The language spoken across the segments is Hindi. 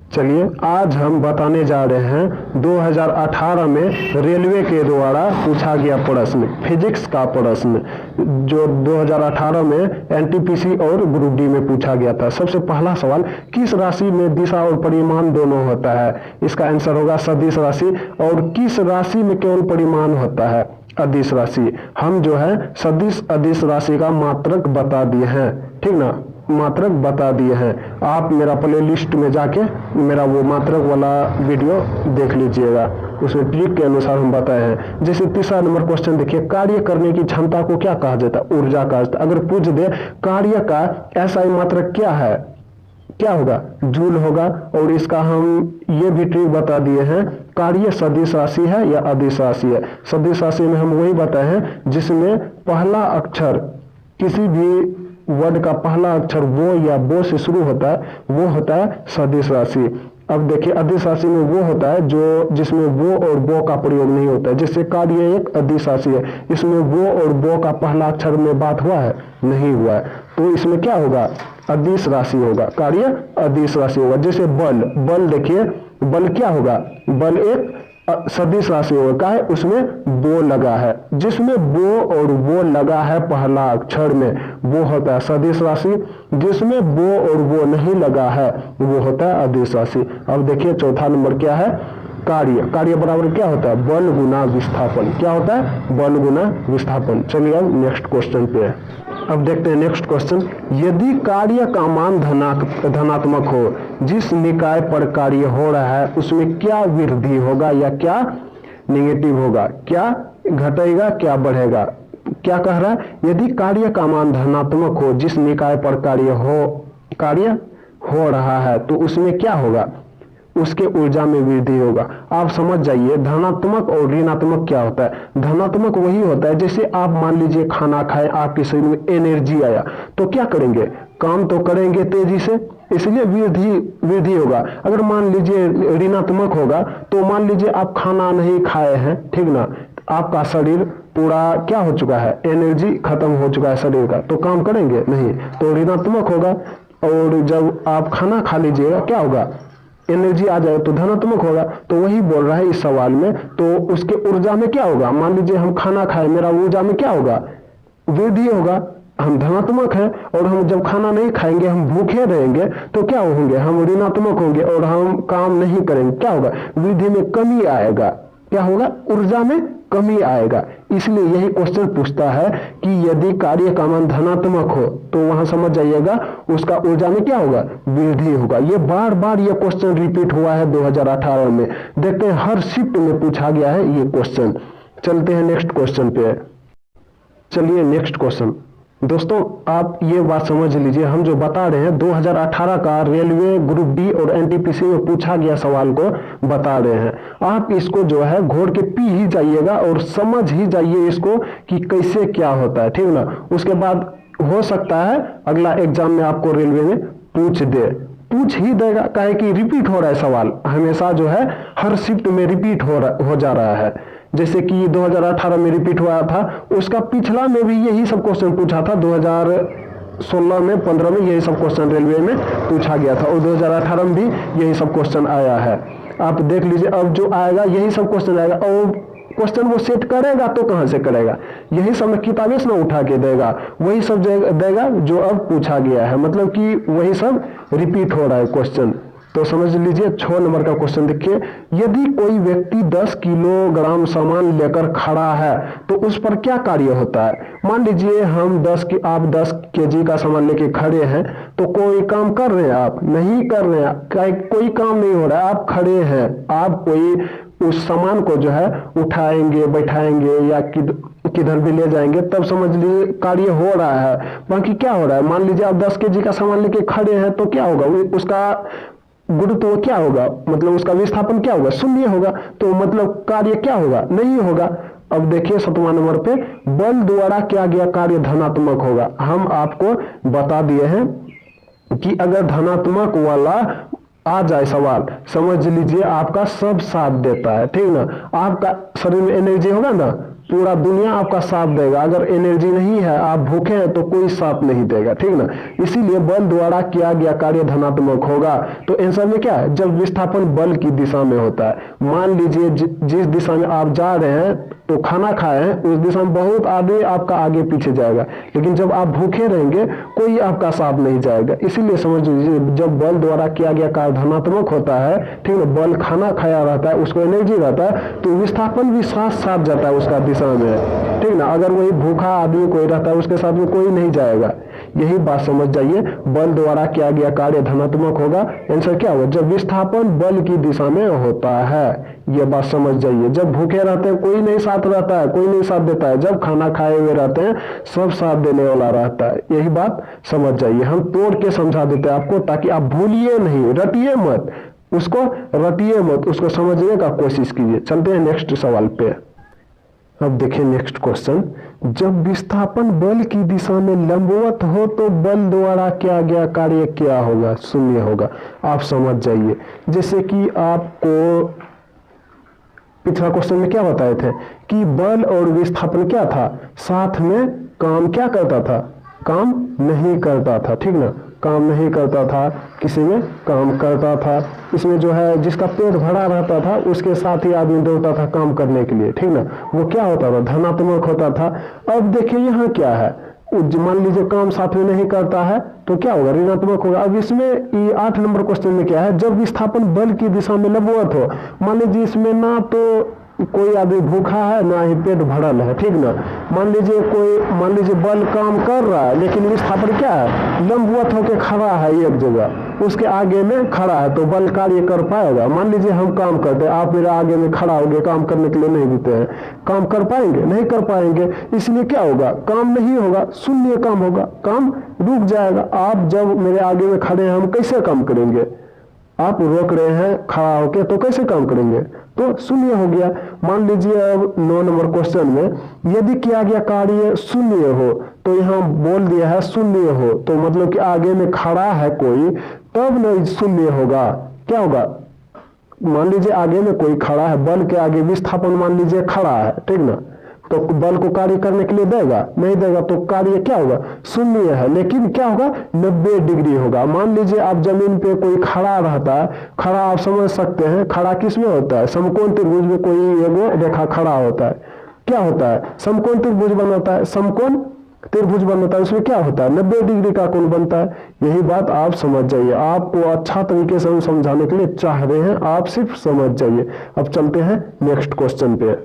चलिए आज हम बताने जा रहे हैं 2018 में रेलवे के द्वारा पूछा गया प्रश्न, फिजिक्स का प्रश्न जो 2018 में एनटीपीसी और ग्रुप डी में पूछा गया था। सबसे पहला सवाल, किस राशि में दिशा और परिमाण दोनों होता है? इसका आंसर होगा सदिश राशि। और किस राशि में केवल परिमाण होता है? अदिश राशि। हम जो है सदिश अदिश राशि का मात्रक बता दिए हैं, ठीक ना, मात्रक बता दिए हैं। आप मेरा प्ले लिस्ट में जाके मेरा वो मात्रक वाला वीडियो देख लीजिएगा, उसमें ट्रिक के अनुसार हम बताए हैं। जैसे तीसरा नंबर क्वेश्चन देखिए, कार्य करने की क्षमता को क्या कहा जाता है? ऊर्जा कहा जाता है। अगर पूछ दे कार्य का एसआई मात्रक क्या है, क्या होगा? जूल होगा। और इसका हम ये भी ट्रिक बता दिए हैं, कार्य सदिश राशि है या अदिश राशि है। सदिश राशि में हम वही बताए हैं जिसमें पहला अक्षर, किसी भी वर्ड का पहला अक्षर वो या बो से शुरू होता है, वो होता है सदिश राशि। अब देखिए अदिश राशि में वो होता है जो जिसमें वो और बो का प्रयोग नहीं होता है। जैसे कार्य एक अदिश राशि है, इसमें वो और बो का पहला अक्षर में बात हुआ है, नहीं हुआ है, तो इसमें क्या होगा? अदिश राशि होगा, कार्य अदिश राशि होगा। जैसे बल, बल देखिए बल क्या होगा? बल एक सदिश राशि होगा, क्या है? उसमें बो लगा है, जिसमें बो और वो लगा है पहला अक्षर में, वो होता है सदिश राशि। जिसमें बो और वो नहीं लगा है वो होता है अदिश राशि। अब देखिए चौथा नंबर क्या है? कार्य। कार्य बराबर क्या होता है? बल गुना विस्थापन। क्या होता है? बल गुना विस्थापन। चलिए अब नेक्स्ट क्वेश्चन पे अब देखते हैं नेक्स्ट क्वेश्चन। यदि कार्य का मान धनात्मक हो, जिस निकाय पर कार्य हो रहा है उसमें क्या वृद्धि होगा या क्या नेगेटिव होगा? क्या घटेगा, क्या बढ़ेगा? क्या कह रहा है? यदि कार्य का मान धनात्मक हो, जिस निकाय पर कार्य हो रहा है तो उसमें क्या होगा? उसके ऊर्जा में वृद्धि होगा। आप समझ जाइए धनात्मक और ऋणात्मक क्या होता है। धनात्मक वही होता है जैसे आप मान लीजिए खाना खाए, आपके शरीर में एनर्जी आया तो क्या करेंगे? काम तो करेंगे तेजी से, इसलिए वृद्धि होगा। अगर मान लीजिए ऋणात्मक होगा तो मान लीजिए आप खाना नहीं खाए हैं, ठीक ना, आपका शरीर पूरा क्या हो चुका है? एनर्जी खत्म हो चुका है शरीर का, तो काम करेंगे नहीं, तो ऋणात्मक होगा। और जब आप खाना खा लीजिएगा क्या होगा? एनर्जी आ जाए तो धनात्मक होगा। तो वही बोल रहा है इस सवाल में, तो उसके ऊर्जा में क्या होगा? मान लीजिए हम खाना खाए, मेरा ऊर्जा में क्या होगा? वृद्धि होगा। हम धनात्मक हैं और हम जब खाना नहीं खाएंगे, हम भूखे रहेंगे तो क्या होंगे? हम ऋणात्मक होंगे और हम काम नहीं करेंगे, क्या होगा? वृद्धि में कमी आएगा। क्या होगा? ऊर्जा में कमी आएगा। इसलिए यही क्वेश्चन पूछता है कि यदि कार्य का मान धनात्मक हो तो वहां समझ जाइएगा उसका ऊर्जा में क्या होगा? वृद्धि होगा। ये बार बार ये क्वेश्चन रिपीट हुआ है 2018 में। देखते हैं हर शिफ्ट में पूछा गया है ये क्वेश्चन। चलते हैं नेक्स्ट क्वेश्चन पे। चलिए नेक्स्ट क्वेश्चन। दोस्तों आप ये बात समझ लीजिए, हम जो बता रहे हैं 2018 का रेलवे ग्रुप डी और एनटीपीसी में पूछा गया सवाल को बता रहे हैं। आप इसको जो है घोड़ के पी ही जाइएगा और समझ ही जाइए इसको कि कैसे क्या होता है, ठीक ना। उसके बाद हो सकता है अगला एग्जाम में आपको रेलवे में पूछ ही देगा, काहे कि रिपीट हो रहा है सवाल हमेशा, जो है हर शिफ्ट में रिपीट हो जा रहा है। जैसे कि 2018 में रिपीट हुआ था, उसका पिछला में भी यही सब क्वेश्चन पूछा था। 2016 में 15 में यही सब क्वेश्चन रेलवे में पूछा गया था और 2018 में भी यही सब क्वेश्चन आया है। आप देख लीजिए अब जो आएगा यही सब क्वेश्चन आएगा। और क्वेश्चन वो सेट करेगा तो कहां से करेगा? यही सब किताबें से ना उठा के देगा, वही सब देगा जो अब पूछा गया है, मतलब कि वही सब रिपीट हो रहा है क्वेश्चन। तो समझ लीजिए 6 नंबर का क्वेश्चन देखिए। यदि कोई व्यक्ति 10 किलोग्राम सामान लेकर खड़ा है तो उस पर क्या कार्य होता है? मान लीजिए आप 10 केजी का सामान लेके खड़े हैं, तो कोई काम कर रहे हैं? आप नहीं कर रहे हैं, कोई काम नहीं हो रहा है, आप खड़े हैं। आप कोई उस सामान को जो है उठाएंगे, बैठाएंगे या किधर भी ले जाएंगे, तब समझ लीजिए कार्य हो रहा है। बाकी क्या हो रहा है? मान लीजिए आप 10 केजी का सामान लेके खड़े हैं तो क्या होगा? उसका गुरुत्व क्या होगा? मतलब उसका विस्थापन क्या होगा? शून्य होगा। तो मतलब कार्य क्या होगा? नहीं होगा। अब देखिए 7वां नंबर पे, बल द्वारा किया गया कार्य धनात्मक होगा। हम आपको बता दिए हैं कि अगर धनात्मक वाला आ जाए सवाल, समझ लीजिए आपका सब साथ देता है, ठीक ना। आपका शरीर में एनर्जी होगा ना, पूरा दुनिया आपका साथ देगा। अगर एनर्जी नहीं है, आप भूखे हैं, तो कोई साथ नहीं देगा, ठीक ना। इसीलिए बल द्वारा किया गया कार्य धनात्मक होगा। तो आंसर में क्या है, जब विस्थापन बल की दिशा में होता है। मान लीजिए जिस दिशा में आप जा रहे हैं, तो खाना खाए हैं, उस दिशा में बहुत आदमी आपका आगे पीछे जाएगा, लेकिन जब आप भूखे रहेंगे कोई आपका साथ नहीं जाएगा। इसीलिए समझ लीजिए, जब बल द्वारा किया गया कार्य धनात्मक होता है, ठीक है, बल खाना खाया रहता है, उसको एनर्जी रहता है, तो विस्थापन भी साथ साथ जाता है उसका दिशा में, ठीक ना। अगर वही भूखा आदमी कोई रहता है, उसके साथ में कोई नहीं जाएगा। यही बात समझ जाइए, बल द्वारा किया गया कार्य धनात्मक होगा। आंसर क्या होगा, जब विस्थापन बल की दिशा में होता है। ये बात समझ जाइए, जब भूखे रहते हैं कोई नहीं साथ रहता है, कोई नहीं साथ देता है। जब खाना खाए हुए रहते हैं सब साथ देने वाला रहता है। यही बात समझ जाइए, हम तोड़ के समझा देते हैं आपको, ताकि आप भूलिए नहीं, रटिए मत, उसको रटिए मत, उसको समझने का कोशिश कीजिए। चलते हैं नेक्स्ट सवाल पे। अब देखिए नेक्स्ट क्वेश्चन, जब विस्थापन बल की दिशा में लंबवत हो तो बल द्वारा किया गया कार्य क्या होगा, शून्य होगा। आप समझ जाइए, जैसे कि आपको पिछला क्वेश्चन में क्या बताए थे कि बल और विस्थापन क्या था, साथ में काम क्या करता था, काम नहीं करता था, ठीक ना। काम नहीं करता था, किसी में काम करता था। इसमें जो है जिसका पेट भरा रहता था उसके साथ ही आदमी दौड़ता था काम करने के लिए, ठीक ना। वो क्या होता था, धनात्मक होता था। अब देखिए यहाँ क्या है, मान लीजिए काम साथ में नहीं करता है तो क्या होगा, ऋणात्मक होगा। अब इसमें ये 8 नंबर क्वेश्चन में क्या है, जब विस्थापन बल की दिशा में लंबवत हो। मान लीजिए इसमें ना तो कोई आदमी भूखा है, ना ही पेट भरल है, ठीक ना। मान लीजिए बल काम कर रहा है, लेकिन विस्थापन क्या है, लंबवत होकर खड़ा है एक जगह, उसके आगे में खड़ा है, तो बल कार्य कर पाएगा। मान लीजिए हम काम करते हैं, आप मेरे आगे में खड़ा होगे, काम करने के लिए नहीं देते हैं, काम कर पाएंगे, नहीं कर पाएंगे। इसलिए क्या होगा, काम नहीं होगा, शून्य काम होगा, काम रुक जाएगा। आप जब मेरे आगे में खड़े हैं, हम कैसे काम करेंगे, आप रोक रहे हैं खड़ा होके, तो कैसे काम करेंगे, तो शून्य हो गया। मान लीजिए अब 9 नंबर क्वेश्चन में, यदि किया गया कार्य शून्य हो, तो यहाँ बोल दिया है शून्य हो, तो मतलब कि आगे में खड़ा है कोई, तब नहीं शून्य होगा। क्या होगा, मान लीजिए आगे में कोई खड़ा है, बल के आगे विस्थापन मान लीजिए खड़ा है, ठीक ना, तो बल को कार्य करने के लिए देगा, नहीं देगा, तो कार्य क्या होगा, शून्य है। लेकिन क्या होगा, 90 डिग्री होगा। मान लीजिए आप जमीन पे कोई खड़ा रहता है, खड़ा आप समझ सकते हैं, खड़ा किस में होता है, समकोण त्रिभुज में कोई एगो रेखा खड़ा होता है, क्या होता है, समकोण त्रिभुज बनता है, समकोण त्रिभुज बनता है, उसमें क्या होता है, 90 डिग्री का कोण बनता है। यही बात आप समझ जाइए, आपको अच्छा तरीके से हम समझाने के लिए चाह रहे हैं, आप सिर्फ समझ जाइए। अब चलते हैं नेक्स्ट क्वेश्चन पे।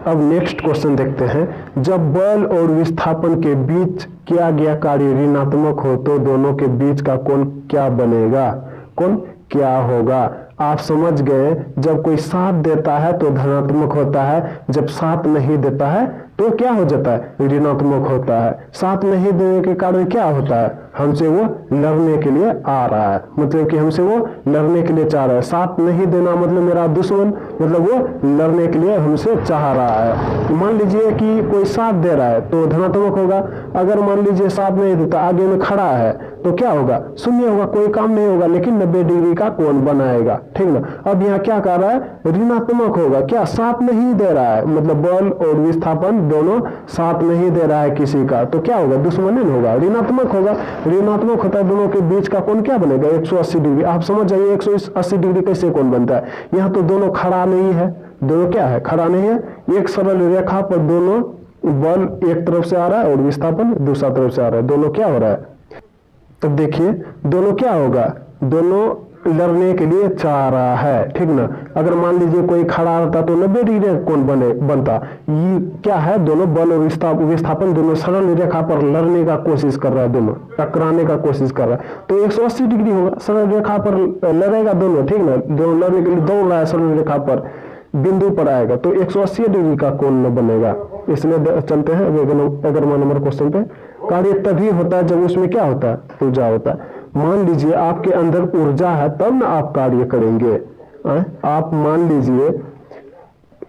अब नेक्स्ट क्वेश्चन देखते हैं, जब बल और विस्थापन के बीच किया गया कार्य ऋणात्मक हो तो दोनों के बीच का कोण क्या बनेगा, कोण क्या होगा। आप समझ गए, जब कोई साथ देता है तो धनात्मक होता है, जब साथ नहीं देता है तो क्या हो जाता है, ऋणात्मक होता है। साथ नहीं देने के कारण क्या होता है, हमसे वो लड़ने के लिए आ रहा है, मतलब कि हमसे वो लड़ने के लिए चाह रहा है। साथ नहीं देना मतलब मेरा दुश्मन, मतलब वो लड़ने के लिए हमसे चाह रहा है। मान लीजिए कि कोई साथ दे रहा है तो धनात्मक होगा, अगर मान लीजिए साथ नहीं देता, आगे में खड़ा है, तो क्या होगा, शून्य होगा, कोई काम नहीं होगा, लेकिन 90 डिग्री का कोण बनाएगा, ठीक ना। अब यहाँ क्या कर रहा है, ऋणात्मक होगा, क्या साथ नहीं दे रहा है, मतलब बल और विस्थापन दोनों साथ नहीं दे रहा है किसी का, तो क्या होगा, दुश्मनी होगा, ऋणात्मक होगा। ऋणात्मक होता है, दोनों के बीच का कोण क्या बनेगा, 180 डिग्री। आप समझ जाइए 180 डिग्री कैसे कोण बनता है। यहाँ तो दोनों खड़ा नहीं है, दोनों क्या है, खड़ा नहीं है, एक सरल रेखा पर दोनों बल एक तरफ से आ रहा है और विस्थापन दूसरा तरफ से आ रहा है, दोनों क्या हो रहा है। तब देखिए दोनों क्या होगा, दोनों लड़ने के लिए चाह रहा है, ठीक ना। अगर मान लीजिए कोई खड़ा रहता तो 90 डिग्री कोण बनता। ये क्या है, दोनों बल और विस्थापन दोनों सरल रेखा पर लड़ने का कोशिश कर रहा है, दोनों टकराने का कोशिश कर रहा है, तो 180 डिग्री होगा, सरल रेखा पर लड़ेगा दोनों, ठीक ना। दोनों लड़ने के लिए दौड़ रहा है, सरल रेखा पर बिंदु पर आएगा तो 180 डिग्री का कोण न बनेगा। इसलिए चलते हैं 11 नंबर क्वेश्चन पे। कार्य तभी होता है जब उसमें क्या होता है, ऊर्जा होता है। मान लीजिए आपके अंदर ऊर्जा है तब ना आप कार्य करेंगे। आप मान लीजिए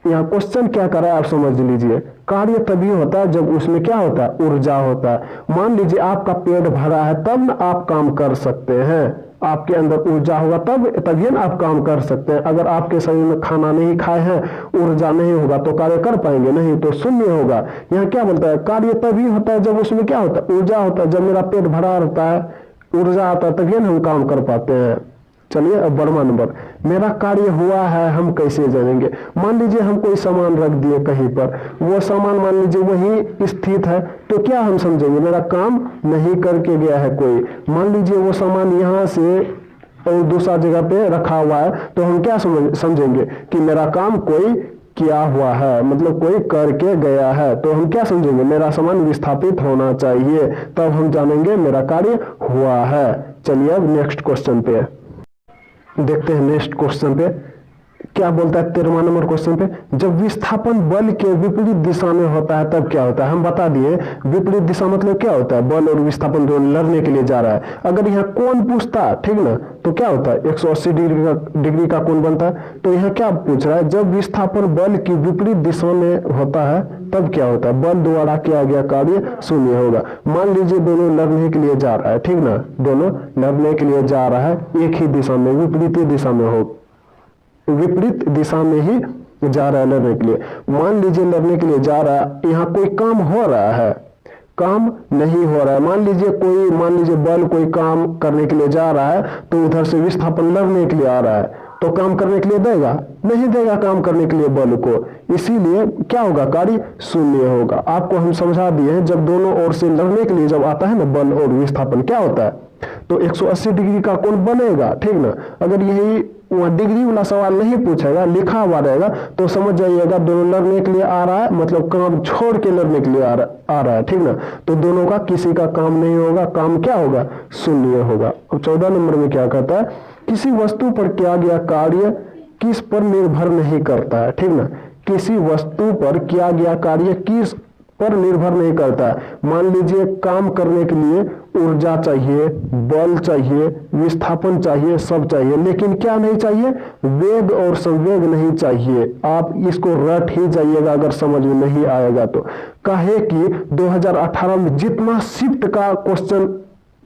यहाँ क्वेश्चन क्या कर रहा है, आप समझ लीजिए। कार्य तभी होता है जब उसमें क्या होता है, ऊर्जा होता है। मान लीजिए आपका पेट भरा है तब ना आप काम कर सकते हैं, आपके अंदर ऊर्जा होगा तभी ना आप काम कर सकते हैं। अगर आपके शरीर में खाना नहीं खाए हैं, ऊर्जा नहीं होगा तो कार्य कर पाएंगे नहीं, तो शून्य होगा। यहाँ क्या बोलता है, कार्य तभी होता है जब उसमें क्या होता है, ऊर्जा होता है। जब मेरा पेट भरा रहता है, ऊर्जा आता है, तभी हम काम कर पाते हैं। चलिए अब बढ़वा नंबर, मेरा कार्य हुआ है हम कैसे जानेंगे। मान लीजिए हम कोई सामान रख दिए कहीं पर, वो सामान मान लीजिए वहीं स्थित है, तो क्या हम समझेंगे मेरा काम नहीं करके गया है कोई। मान लीजिए वो सामान यहाँ से और दूसरा जगह पे रखा हुआ है, तो हम क्या समझेंगे कि मेरा काम कोई किया हुआ है, मतलब कोई करके गया है। तो हम क्या समझेंगे, मेरा सामान विस्थापित होना चाहिए, तब हम जानेंगे मेरा कार्य हुआ है। चलिए अब नेक्स्ट क्वेश्चन पे देखते हैं। नेक्स्ट क्वेश्चन पे क्या बोलता है, 13वां नंबर क्वेश्चन पे, जब विस्थापन बल के विपरीत दिशा में होता है तब क्या होता है। हम बता दिए विपरीत दिशा मतलब क्या होता है, बल और विस्थापन दोनों लड़ने के लिए जा रहा है। अगर यहाँ कोण पूछता, ठीक ना, तो क्या होता है 180 डिग्री का कोण बनता है। तो यहाँ क्या पूछ रहा है, जब विस्थापन बल की विपरीत दिशा में होता है तब क्या होता है, बल द्वारा किया गया कार्य शून्य होगा। मान लीजिए दोनों लड़ने के लिए जा रहा है, ठीक ना, दोनों लड़ने के लिए जा रहा है, एक ही दिशा में, विपरीत दिशा में हो, विपरीत दिशा में ही जा रहा है लड़ने के लिए। मान लीजिए लड़ने के लिए जा रहा है, यहाँ कोई काम हो रहा है, काम नहीं हो रहा है। मान लीजिए बल कोई काम करने के लिए जा रहा है, तो उधर से विस्थापन लड़ने के लिए आ रहा है, तो काम करने के लिए देगा नहीं देगा काम करने के लिए बल को, इसीलिए क्या होगा, कार्य शून्य होगा। आपको हम समझा दिए हैं, जब दोनों ओर से लड़ने के लिए जब आता है ना बल और विस्थापन, क्या होता है, तो 180 डिग्री का कोण बनेगा, ठीक ना। अगर यही वहां डिग्री वाला सवाल नहीं पूछेगा, लिखा हुआ रहेगा, तो समझ जाइएगा दोनों लड़ने के लिए आ रहा है, मतलब काम छोड़ के लड़ने के लिए आ रहा है, ठीक ना। तो दोनों का किसी का काम नहीं होगा, काम क्या होगा, शून्य होगा। अब 14 नंबर में क्या कहता है, किसी वस्तु पर किया गया कार्य किस पर निर्भर नहीं करता है, ठीक ना। किसी वस्तु पर किया गया कार्य किस पर निर्भर नहीं करता है। मान लीजिए काम करने के लिए ऊर्जा चाहिए, बल चाहिए, विस्थापन चाहिए, सब चाहिए, लेकिन क्या नहीं चाहिए, वेग और संवेग नहीं चाहिए। आप इसको रट ही जाइएगा अगर समझ में नहीं आएगा तो। कहे कि 2018 में जितना शिफ्ट का क्वेश्चन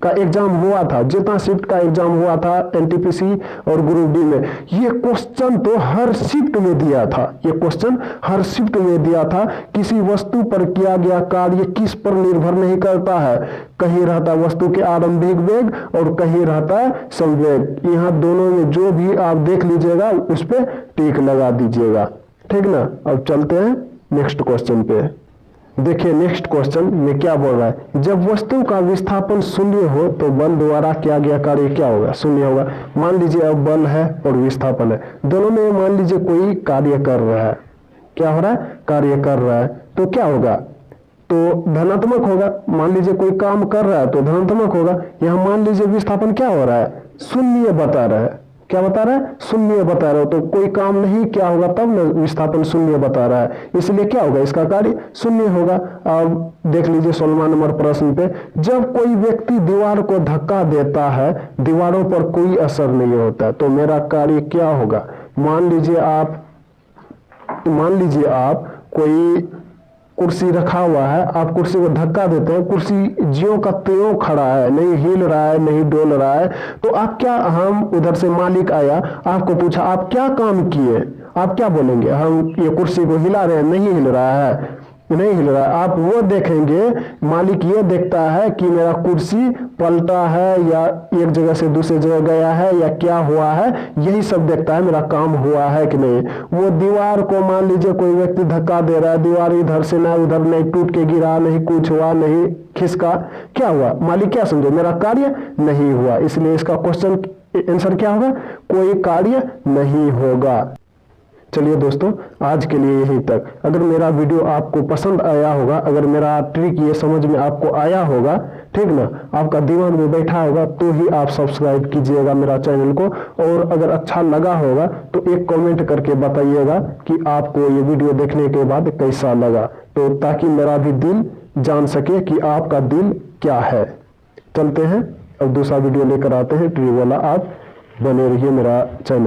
का एग्जाम हुआ था, जितना शिफ्ट का एग्जाम हुआ था एनटीपीसी और ग्रुप डी में, ये क्वेश्चन तो हर शिफ्ट में दिया था, ये क्वेश्चन हर शिफ्ट में दिया था। किसी वस्तु पर किया गया कार्य किस पर निर्भर नहीं करता है, कहीं रहता है वस्तु के आरंभिक वेग और कहीं रहता है संवेग। यहाँ दोनों में जो भी आप देख लीजिएगा उस पर टिक लगा दीजिएगा, ठीक ना। अब चलते हैं नेक्स्ट क्वेश्चन पे। देखिए नेक्स्ट क्वेश्चन में क्या बोल रहा है, जब वस्तु का विस्थापन शून्य हो तो बल द्वारा किया गया कार्य क्या होगा, शून्य होगा। मान लीजिए अब बल है और विस्थापन है, दोनों में मान लीजिए कोई कार्य कर रहा है, क्या हो रहा है, कार्य कर रहा है, तो क्या होगा, तो धनात्मक होगा। मान लीजिए कोई काम कर रहा है तो धनात्मक होगा। यहाँ मान लीजिए विस्थापन क्या हो रहा है, शून्य बता रहा है, क्या बता रहा है, शून्य बता रहा है, तो कोई काम नहीं क्या होगा तब न विस्थापन शून्य बता रहा है, इसलिए क्या होगा, इसका कार्य शून्य होगा। अब देख लीजिए 16वां नंबर प्रश्न पे, जब कोई व्यक्ति दीवार को धक्का देता है, दीवारों पर कोई असर नहीं होता, तो मेरा कार्य क्या होगा। मान लीजिए आप कोई कुर्सी रखा हुआ है, आप कुर्सी को धक्का देते हैं, कुर्सी ज्यों का त्यों खड़ा है, नहीं हिल रहा है, नहीं डोल रहा है, तो आप क्या, हम उधर से मालिक आया, आपको पूछा आप क्या काम किए, आप क्या बोलेंगे, हम ये कुर्सी को हिला रहे हैं, नहीं हिल रहा है, नहीं हिल रहा है। आप वो देखेंगे, मालिक ये देखता है कि मेरा कुर्सी पलटा है या एक जगह से दूसरी जगह गया है या क्या हुआ है, यही सब देखता है, मेरा काम हुआ है कि नहीं। वो दीवार को मान लीजिए कोई व्यक्ति धक्का दे रहा है, दीवार इधर से ना उधर, नहीं टूट के गिरा, नहीं कुछ हुआ, नहीं खिसका, क्या हुआ, मालिक क्या समझो, मेरा कार्य नहीं हुआ, इसलिए इसका क्वेश्चन आंसर क्या होगा, कोई कार्य नहीं होगा। चलिए दोस्तों आज के लिए यहीं तक। अगर मेरा वीडियो आपको पसंद आया होगा, अगर मेरा ट्रिक ये समझ में आपको आया होगा, ठीक ना, आपका दिमाग में बैठा होगा, तो ही आप सब्सक्राइब कीजिएगा मेरा चैनल को। और अगर अच्छा लगा होगा तो एक कमेंट करके बताइएगा कि आपको ये वीडियो देखने के बाद कैसा लगा, तो ताकि मेरा भी दिल जान सके कि आपका दिल क्या है। चलते हैं अब दूसरा वीडियो लेकर आते हैं ट्रिक वाला, आप बने रहिए मेरा चैनल।